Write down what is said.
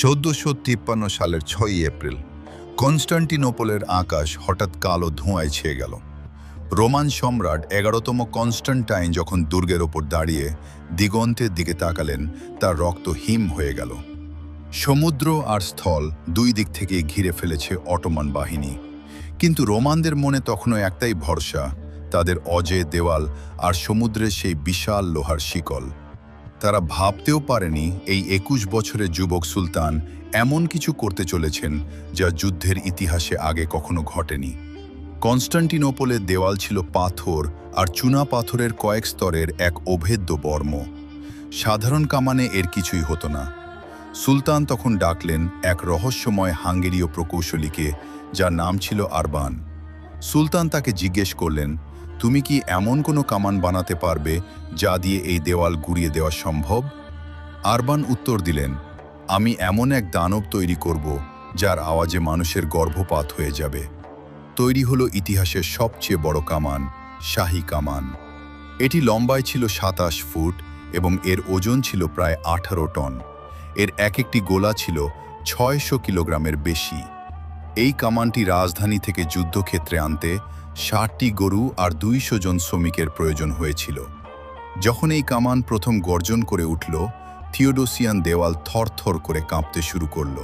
1453 সালের 6ই এপ্রিল কনস্টান্টিনোপলের আকাশ হঠাৎ কালো ধোঁয়ায় ছেয়ে গেল। রোমান সম্রাট 11তম কনস্টান্টাইন যখন দুর্গের ওপর দাঁড়িয়ে দিগন্তের দিকে তাকালেন, তার রক্ত হিম হয়ে গেল। সমুদ্র আর স্থল দুই দিক থেকে ঘিরে ফেলেছে অটোমান বাহিনী, কিন্তু রোমানদের মনে তখনও একটাই ভরসা, তাদের অজেয় দেওয়াল আর সমুদ্রের সেই বিশাল লোহার শিকল। তারা ভাবতেও পারেনি এই 21 বছরের যুবক সুলতান এমন কিছু করতে চলেছেন যা যুদ্ধের ইতিহাসে আগে কখনো ঘটেনি। কনস্টান্টিনোপলের দেওয়াল ছিল পাথর আর চুনা পাথরের কয়েক স্তরের এক অভেদ্য বর্ম। সাধারণ কামানে এর কিছুই হতো না। সুলতান তখন ডাকলেন এক রহস্যময় হাঙ্গেরীয় প্রকৌশলীকে, যার নাম ছিল আরবান। সুলতান তাকে জিজ্ঞেস করলেন, তুমি কি এমন কোনো কামান বানাতে পারবে যা দিয়ে এই দেওয়াল গুড়িয়ে দেওয়া সম্ভব? আরবান উত্তর দিলেন, আমি এমন এক দানব তৈরি করব যার আওয়াজে মানুষের গর্ভপাত হয়ে যাবে। তৈরি হলো ইতিহাসের সবচেয়ে বড় কামান, শাহী কামান। এটি লম্বায় ছিল 27 ফুট এবং এর ওজন ছিল প্রায় 18 টন। এর এক একটি গোলা ছিল 600 কিলোগ্রামের বেশি। এই কামানটি রাজধানী থেকে যুদ্ধক্ষেত্রে আনতে 60টি গরু আর 200 জন শ্রমিকের প্রয়োজন হয়েছিল। যখন এই কামান প্রথম গর্জন করে উঠল, থিওডোসিয়ান দেওয়াল থরথর করে কাঁপতে শুরু করল।